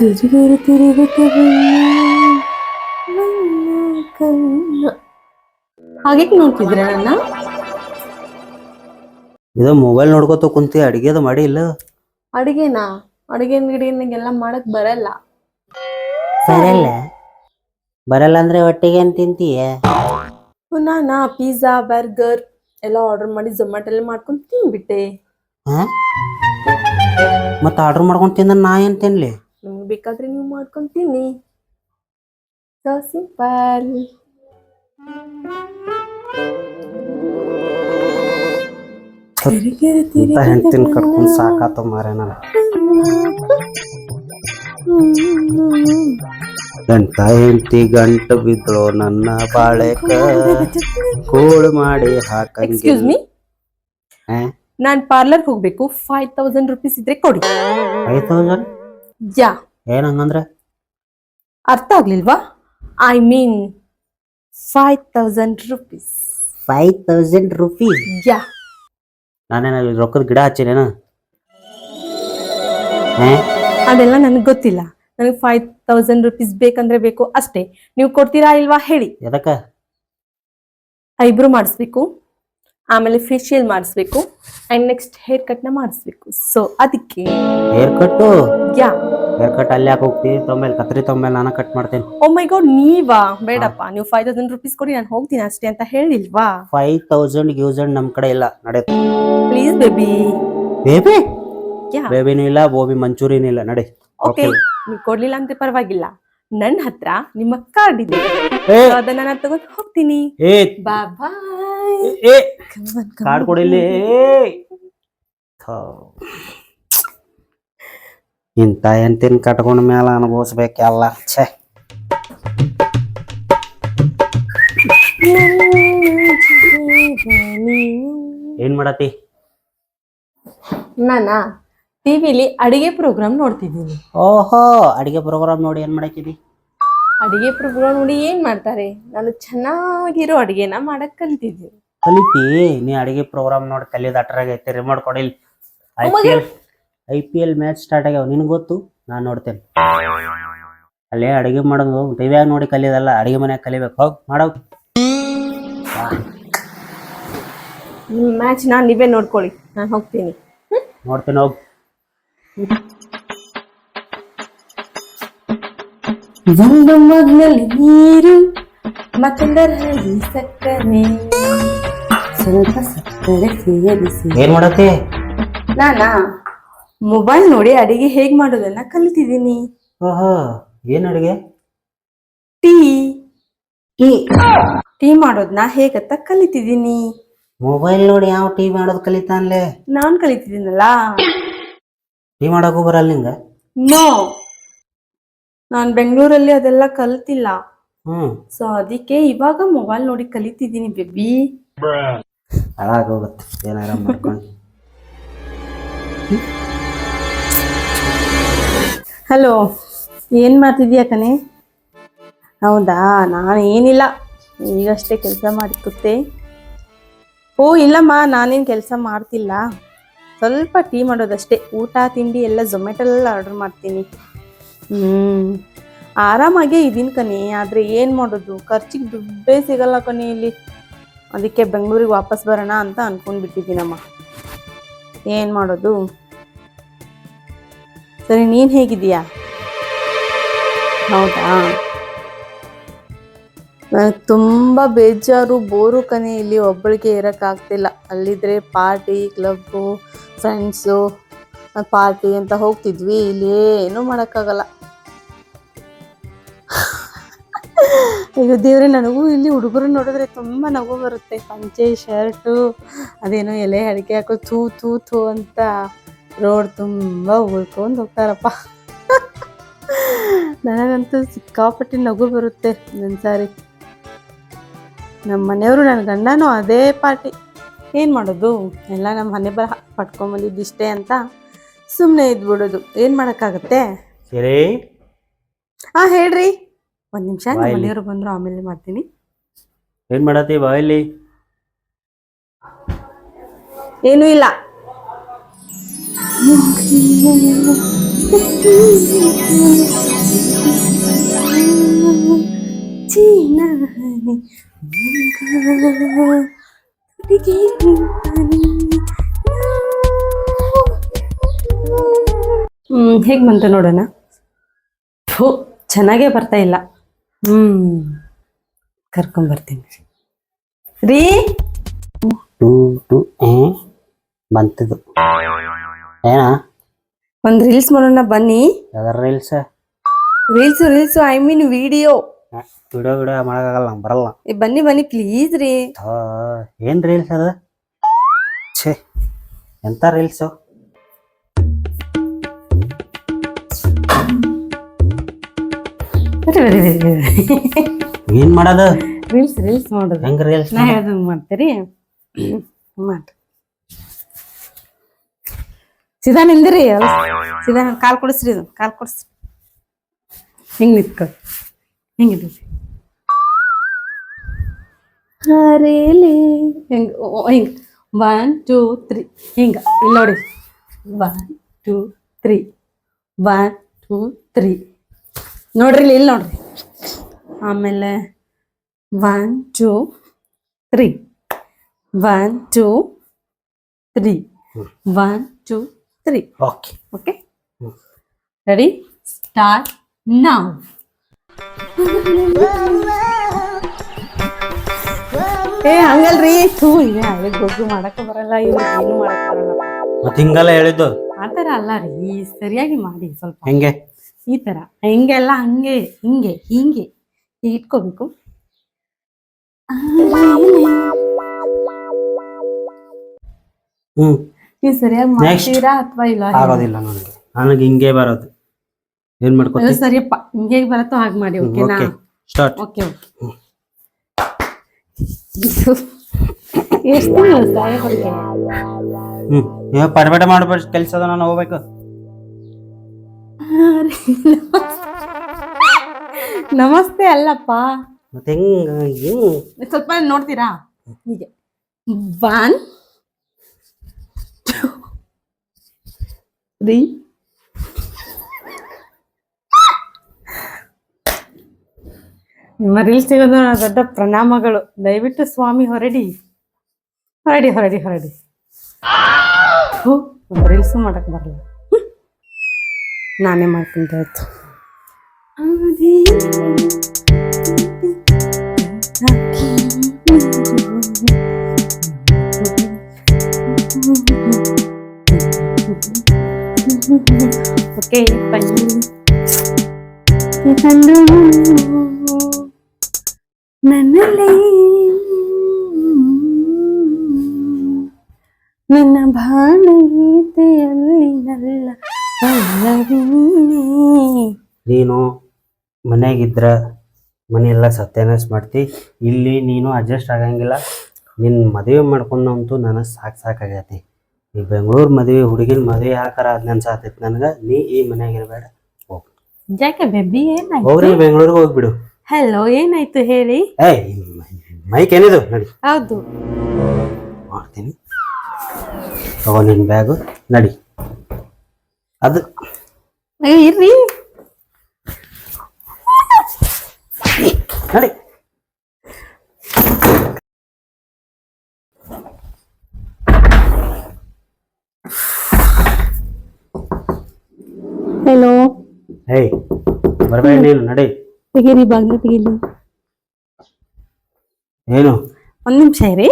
ಗರಿಗರಿ ತಿರುಗುತ್ತ ಕಣ್ಣ. ಹಾಗೆ ನೋಡ್ತಿದ್ರ ನನ್ನ? ಇದು ಮೊಬೈಲ್ ನೋಡ್ಕೋತ ಕುಂತಿ. ಅಡಿಗೆದು ಮಾಡಿ ಇಲ್ಲ? ಅಡಿಗೆನಾ? ಅಡಿಗೆ ಗಿಡಿಗೆಲ್ಲ ಮಾಡಕ್ ಬರಲ್ಲ. ಬರಲ್ಲ? ಬರಲ್ಲ ಅಂದ್ರೆ ಒಟ್ಟಿಗೆ ಏನ್ ತಿಂತೀಯ? ನಾನಾ ಪಿಜ್ಜಾ ಬರ್ಗರ್ ಎಲ್ಲ ಆರ್ಡರ್ ಮಾಡಿ ಝೊಮ್ಯಾಟೊಲ್ಲಿ ಮಾಡ್ಕೊಂಡು ತಿನ್ಬಿಟ್ಟೆ. ಮತ್ತ ಆರ್ಡರ್ ಮಾಡ್ಕೊಂಡು ತಿಂದ ನಾ ಏನ್ ತಿನ್ಲಿ? ನಿಮ್ಗೆ ಬೇಕಾದ್ರೆ ನೀವು ಮಾಡ್ಕೊಂಡು ತಿನ್ನಿ. So simple. ಹೆಂಡ್ತಿನ ಕಟ್ಕೊಂಡು ಸಾಕಾತ ಮಾರೇ ನಾನು. ಗಂಟ ಹೆಂಡತಿ ಗಂಟು ಬಿದ್ದಳು ನನ್ನ ಬಾಳೆಕ ಕೂಳು ಮಾಡಿ ಹಾಕಂಗೆ. ನಾನ್ ಪಾರ್ಲರ್ ಹೋಗ್ಬೇಕು. 5000 ರೂಪೀಸ್ ಇದ್ರೆ ಕೊಡಿ. 5000? ಯಾ. ಏನ್ ಹಂಗಂದ್ರೆ ಅರ್ಥ ಆಗ್ಲಿಲ್ವಾ? I mean 5000 rupees. 5000 rupees? Yeah. ನಾನೇನಲ್ಲಿ ರೊಕ್ಕದ ಗಿಡ ಹಚ್ಚಿನೇನ? ಅದೆಲ್ಲ ನನಗೆ ಗೊತ್ತಿಲ್ಲ. ನನಗೆ 5000 ರೂಪೀಸ್ ಬೇಕಂದ್ರೆ ಬೇಕು ಅಷ್ಟೇ. ನೀವು ಕೊಡ್ತೀರಾ ಇಲ್ವಾ ಹೇಳಿ? ಎದಕ್ಕ? ಐಬ್ರೋ ಮಾಡಿಸ್ಬೇಕು, ಆಮೇಲೆ ಫೇಶಿಯಲ್ ಮಾಡಿಸ್ಬೇಕು, ಅಂಡ್ ನೆಕ್ಸ್ಟ್ ಹೇರ್ ಕಟ್ ನ ಮಾಡಿಸ್ಬೇಕು. ಸೊ ಅದಕ್ಕೆ ಹೇರ್ ಕಟ್ಟು. ಯಾ. ಹೇರ್ ಕಟ್ ಅಲ್ಲಿ ಯಾಕೆ ಹೋಗ್ತೀವಿ? ತೊಂಬಲ್ ಕತ್ರಿ ತೊಂಬಲ್ ನಾನು ಕಟ್ ಮಾಡ್ತೇನೆ. ಓ ಮೈ ಗಾಡ್, ನೀವಾ? ಬೇಡಪ್ಪ, ನೀವು 5000 ರೂಪೀಸ್ ಕೊಡಿ, ನಾನು ಹೋಗ್ತೀನಿ ಅಷ್ಟೇ ಅಂತ ಹೇಳಿಲ್ವಾ? 5000 ಯೂಸಂಡ್ ನಮ್ ಕಡೆ ಇಲ್ಲ. ನಡೆ ಪ್ಲೀಸ್ ಬೇಬಿ. ಬೇಬಿ? ಯಾ. ಬೇಬಿನೂ ಇಲ್ಲ, ಗೋಬಿ ಮಂಚೂರಿನೂ ಇಲ್ಲ. ನಡೆ. ಓಕೆ, ನೀವು ಕೊಡ್ಲಿಲ್ಲ ಅಂತ ಪರವಾಗಿಲ್ಲ. ನನ್ನ ಹತ್ರ ನಿಮ್ಮ ಕಾರ್ಡ್ ಇದೆ, ಅದನ್ನ ನಾನು ತಗೊಂಡು ಹೋಗ್ತೀನಿ. ಬಾಯ್ ಬಾಯ್. ಕಾರ್ಡ್ ಕೊಡಿಲಿ. ಇಂತ ಎಂತಿನ ಕಟ್ಕೊಂಡ ಮ್ಯಾಲ ಅನುಭವಿಸ್ಬೇಕಲ್ಲ. ಛೇ, ಏನ್ ಮಾಡತಿ? ನಾನಾ ಟಿವಿಲಿ ಅಡಿಗೆ ಪ್ರೋಗ್ರಾಮ್ ನೋಡ್ತಿದ್ದೀನಿ. ಓಹೋ, ಅಡಿಗೆ ಪ್ರೋಗ್ರಾಮ್ ನೋಡಿ ಏನ್ ಮಾಡಕಿದಿ? ಅಡಿಗೆ ಪ್ರೋಗ್ರಾಮ್ ನೋಡಿ ಏನ್ ಮಾಡ್ತಾರೆ? ನಾನು ಚೆನ್ನಾಗಿರೋ ಅಡಿಗೆನ ಮಾಡಕ್ ಕಲಿತಿದ್ದೀನಿ. ಕಲಿತಿ? ನೀ ಅಡಿಗೆ ಪ್ರೋಗ್ರಾಮ್ ನೋಡಿ ಕಲಿಯೋದು ಅಟ್ರಾಗ ಐತಿ. ರಿಮೋಟ್ ಕೊಡಿಲ್. IPL ಮ್ಯಾಚ್ ಸ್ಟಾರ್ಟ್ ಆಗ್ಯಾವ, ನಿನಗೆ ಗೊತ್ತು? ನಾನು ನೋಡ್ತೇನೆ. ಅಲ್ಲೇ ಅಡಿಗೆ ಮಾಡೋದು ಟಿವಿಯಾಗ ನೋಡಿ ಕಲಿಯೋದಲ್ಲ, ಅಡಿಗೆ ಮನ್ಯಾಗ ಕಲಿಬೇಕು. ಹೋಗ್ ಮಾಡೋ. ಮ್ಯಾಚ್ ನೀವೇ ನೋಡ್ಕೊಳ್ಳಿ, ನಾನು ಹೋಗ್ತೀನಿ. ನೋಡ್ತೀನಿ, ಹೋಗ್. ಒಂದು ಮಗ್ನಲ್ಲಿ ನೀರು, ಮತ್ತೊಂದರಲ್ಲಿ ಸಕ್ಕರೆ, ಸ್ವಲ್ಪ ಸಕ್ಕರೆ ಸೇರಿಸಿ. ಏನ್ ಮಾಡತಿ? ನಾನಾ ಮೊಬೈಲ್ ನೋಡಿ ಅಡಿಗೆ ಹೇಗ್ ಮಾಡೋದನ್ನ ಕಲಿತಿದ್ದೀನಿ. ಓಹೋ, ಏನ್ ಅಡಿಗೆ? ಟೀ ಟೀ ಟೀ ಮಾಡೋದನ್ನ ಹೇಗತ್ತ ಕಲಿತಿದ್ದೀನಿ. ಮೊಬೈಲ್ ನೋಡಿ ಯಾವ ಟೀ ಮಾಡೋದು ಕಲಿತಾನ್ಲೆ? ನಾನ್ ಕಲಿತಿದ್ದೀನಲ್ಲ. ಟೀ ಮಾಡಕ್ಕೂ ಬರಲ್ಲ ನಿಂಗ? ನೋ, ನಾನ್ ಬೆಂಗಳೂರಲ್ಲಿ ಅದೆಲ್ಲ ಕಲ್ತಿಲ್ಲ. ಸೊ ಅದಕ್ಕೆ ಇವಾಗ ಮೊಬೈಲ್ ನೋಡಿ ಕಲಿತಿದ್ದೀನಿ ಬೇಬಿ. ಹಾಳಾಗೋಗುತ್ತೆ ಏನಾರ ಮಾಡ್ಕೊಂಡು. ಹಲೋ, ಏನ್ ಮಾಡ್ತಿದ್ಯಾ ಕಣೆ? ಹೌದಾ, ನಾನು ಏನಿಲ್ಲ, ಈಗಷ್ಟೇ ಕೆಲಸ ಮಾಡಿ ಕೂತೆ. ಓ ಇಲ್ಲಮ್ಮ, ನಾನೇನು ಕೆಲಸ ಮಾಡ್ತಿಲ್ಲ, ಸ್ವಲ್ಪ ಟೀ ಮಾಡೋದಷ್ಟೇ. ಊಟ ತಿಂಡಿ ಎಲ್ಲ ಝೊಮ್ಯಾಟೊಲ್ಲಿ ಆರ್ಡರ್ ಮಾಡ್ತೀನಿ. ಆರಾಮಾಗೇ ಇದೀನಿ ಕಣೆ, ಆದರೆ ಏನು ಮಾಡೋದು, ಖರ್ಚಿಗೆ ದುಡ್ಡೇ ಸಿಗಲ್ಲ ಕಣೆ ಇಲ್ಲಿ. ಅದಕ್ಕೆ ಬೆಂಗಳೂರಿಗೆ ವಾಪಸ್ ಬರೋಣ ಅಂತ ಅಂದ್ಕೊಂಡ್ಬಿಟ್ಟಿದ್ದೀನಮ್ಮ. ಏನು ಮಾಡೋದು? ಸರಿ, ನೀನು ಹೇಗಿದೀಯಾ? ಹೌದಾ, ನನಗೆ ತುಂಬ ಬೇಜಾರು, ಬೋರು ಕಣೆ. ಇಲ್ಲಿ ಒಬ್ಬಳಿಗೆ ಇರೋಕ್ಕಾಗ್ತಿಲ್ಲ. ಅಲ್ಲಿದ್ದರೆ ಪಾರ್ಟಿ, ಕ್ಲಬ್ಬು, ಫ್ರೆಂಡ್ಸು, ಪಾರ್ಟಿ ಅಂತ ಹೋಗ್ತಿದ್ವಿ. ಇಲ್ಲಿ ಏನೂ ಮಾಡೋಕ್ಕಾಗಲ್ಲ. ಈಗ ದೇವ್ರೆ, ನನಗೂ ಇಲ್ಲಿ ಹುಡುಗರು ನೋಡಿದ್ರೆ ತುಂಬ ನಗು ಬರುತ್ತೆ. ಪಂಚೆ ಶರ್ಟು, ಅದೇನೋ ಎಲೆ ಅಡಿಕೆ ಹಾಕೋ ಥೂ ಥೂ ಥೂ ಅಂತ ರೋಡ್ ತುಂಬ ಉಳ್ಕೊಂಡು ಹೋಗ್ತಾರಪ್ಪ. ನನಗಂತೂ ಸಿಕ್ಕಾಪಟ್ಟೆ ನಗು ಬರುತ್ತೆ ನನ್ನ ಸಾರಿ. ನಮ್ಮ ಮನೆಯವರು, ನನ್ನ ಗಂಡನೂ ಅದೇ ಪಾರ್ಟಿ. ಏನು ಮಾಡೋದು, ಎಲ್ಲ ನಮ್ಮ ಹಣೆ ಬರಹ ಪಟ್ಕೊಂಬಂದಿದ್ದಿಷ್ಟೇ ಅಂತ ಸುಮ್ಮನೆ ಇದ್ಬಿಡೋದು. ಏನು ಮಾಡೋಕ್ಕಾಗತ್ತೆ? ಸರಿ, ಹೇಳ್ರಿ. ಒಂದು ನಿಮಿಷ, ನಮ್ಮ ಮನೆಯವರು ಬಂದರು, ಆಮೇಲೆ ಮಾಡ್ತೀನಿ. ಏನ್ ಮಾಡತ್ತಿ? ಬಾಯಲ್ಲಿ ಏನೂ ಇಲ್ಲ. ಹೇಗೆ ಬಂತು ನೋಡೋಣ. ಥು, ಚೆನ್ನಾಗೇ ಬರ್ತಾ ಇಲ್ಲ. ಕರ್ಕೊಂಬರ್ತೀನಿ ರೀ. ಬಂತಿದ್ದು ಏನ ಒಂದ್ ರೀಲ್ಸ್ ಮಾಡೋಣ ಬನ್ನಿ. ಯಾವ್ದಾರ reels I mean video. Video ಮಾಡೋಕ್ಕಾಗಲ್ಲ, ನಂಗೆ ಬರಲ್ಲ. ಬನ್ನಿ ಬನ್ನಿ ಪ್ಲೀಸ್ ರೀ. ಏನ್ ರೀಲ್ಸ್ ಅದ? ಛೇ, ಎಂತ ರೀಲ್ಸು? ಏನ್ ಮಾಡೋದು? ರೀಲ್ಸ್ ಮಾಡೋದು. ಹೆಂಗ ರೀಲ್ಸ್? ನಾ ಹೇಳ್ದಂಗ್ ಮಾಡ್ತೀರಿ. ಮಾಡ್ರಿ ಸೀದಾ ನಿಂದ್ರಿ. ಸೀದಾ ಕಾಲ್ ಕೊಡಿಸ್ರಿ. ಕಾಲ್ ಕೊಡಿಸ್ರಿ. ಹಿಂಗ್ ನಿತ್ಕೊ. ಹಿಂಗಿದ್ರಿ ಹರೇಲಿ ಹಿಂಗ ಹಿಂಗ 1 2 3 ಹಿಂಗ. ಇಲ್ಲಿ ನೋಡಿ 1 2 3 1 2 3 ನೋಡ್ರಿ ಇಲ್ಲಿ ನೋಡ್ರಿ. ಆಮೇಲೆ 1 2 3 1 2 3 1 2 3. Okay ready start now. ಹಂಗಲ್ರಿ. ಗೊಗ್ಗು ಮಾಡಕ ಬರಲ್ಲ, ಇವ್ರು ಏನು ಮಾಡಕ್ ಬರಲ್ಲ. ಮತ್ತೆ ಹಿಂಗಲ್ಲ ಹೇಳಿದ್ದು. ಆತರ ಅಲ್ಲ ರೀ, ಸರಿಯಾಗಿ ಮಾಡಿ ಸ್ವಲ್ಪ. ಹೆಂಗೆ? ಈ ತರ ಹಿಂಗೆಲ್ಲ ಹಂಗೆ ಹಿಂಗೆ ಹಿಂಗೆ ಇಟ್ಕೋಬೇಕು. ನೀವು ಸರಿಯಾಗಿ ಮಾಡ್ತೀರಾ ಅಥವಾ ಇಲ್ಲ? ಆಗೋದಿಲ್ಲ ನನಗೆ ಹಿಂಗೆ ಬರೋದು. ಏನ್ ಮಾಡ್ಕೊತೀವಿ? ಸರಿಯಪ್ಪ, ಹಿಂಗೆ ಬರತ್ತೋ ಹಾಗೆ ಮಾಡಿ. ಓಕೆನಾ? ಸ್ಟಾರ್ಟ್. ಓಕೆ ಎಷ್ಟು ಪಡಬೇಡ ಮಾಡ್ಬೇಡ, ಕೆಲ್ಸ ಅದ, ನಾನು ಹೋಗ್ಬೇಕು. ನಮಸ್ತೆ ಅಲ್ಲಪ್ಪ. ಮತ್ತೆ ಹೆಂಗ ಸ್ವಲ್ಪ ನೋಡ್ತೀರಾ? ಹೀಗೆ 1 2 3 ನಿಮ್ಮ ರೀಲ್ಸ್ ಸಿಗೋದು ದೊಡ್ಡ ಪ್ರಣಾಮಗಳು. ದಯವಿಟ್ಟು ಸ್ವಾಮಿ ಹೊರಡಿ. ರೀಲ್ಸು ಮಾಡಕ್ ಬರಲ್ಲ. ನಾನೇ ಮಾಡ್ಕೊಂತ ಆಯ್ತು. ಓಕೆ ನನ್ನಲ್ಲಿ ನನ್ನ ಭಾವಗೀತೆಯಲ್ಲಿ ನಲ್ಲ ನೀನು ಮನೆಯಾಗಿದ್ರ ಮನೆಯೆಲ್ಲ ಸತ್ಯಾನಾಶ ಮಾಡ್ತಿ. ಇಲ್ಲಿ ನೀನು ಅಡ್ಜಸ್ಟ್ ಆಗಂಗಿಲ್ಲ. ನಿನ್ನ ಮದುವೆ ಮಾಡ್ಕೊಂಡಂತೂ ನನಗೆ ಸಾಕಾಗೈತಿ. ಈ ಬೆಂಗಳೂರು ಮದುವೆ ಹುಡುಗಿನ ಮದುವೆ ಯಾಕಾರ ಅದ್ ಅನ್ಸಾತೈತಿ ನನಗೆ. ನೀ ಈ ಮನೆಯಾಗಿರ್ಬೇಡ, ಹೋಗ್. ಯಾಕೆ ಬೇಬಿ ಏನಾಯ್ತು? ಹೋಗ್ರಿ, ಬೆಂಗಳೂರಿಗೆ ಹೋಗ್ಬಿಡು. ಹಲೋ, ಏನಾಯ್ತು ಹೇಳಿ? ಮೈಕ್ ಏನಿದು ನಡಿ. ಹೌದು ಮಾಡ್ತೀನಿ, ತಗೋ ನಿನ್ ಬ್ಯಾಗು, ನಡಿ. ಅದು ಇರ್ರಿ, ನಡಿ. ಹಲೋ. ಬರ್ಬೇಡ ನೀನು, ನಡಿ. ತೆಗೀರಿ, ಬಾಗ್ಲು ತೆಗೀಲಿ. ಏನು? ಒಂದ್ ನಿಮಿಷ ಇರಿ.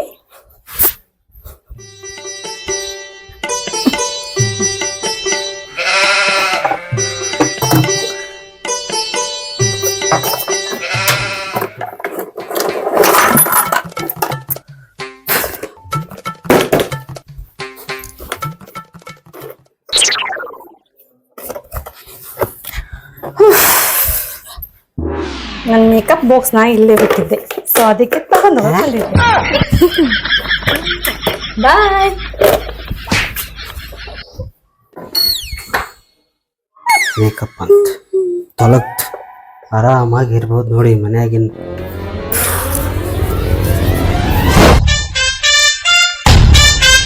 ನನ್ನ ಮೇಕಪ್ ಬಾಕ್ಸ್ ನಾ ಇಲ್ಲೇ ಬಿಟ್ಟಿದ್ದೆ, ಸೊ ಅದಕ್ಕೆ ತಗೊಂಡು ಹೋಗ್ತಿದ್ದೆ. ಬಾಯ್. ಮೇಕಪ್ ಅಂತ ತೊಲಗ್ತು, ಆರಾಮಾಗಿರ್ಬೋದು ನೋಡಿ ಮನ್ಯಾಗಿನ.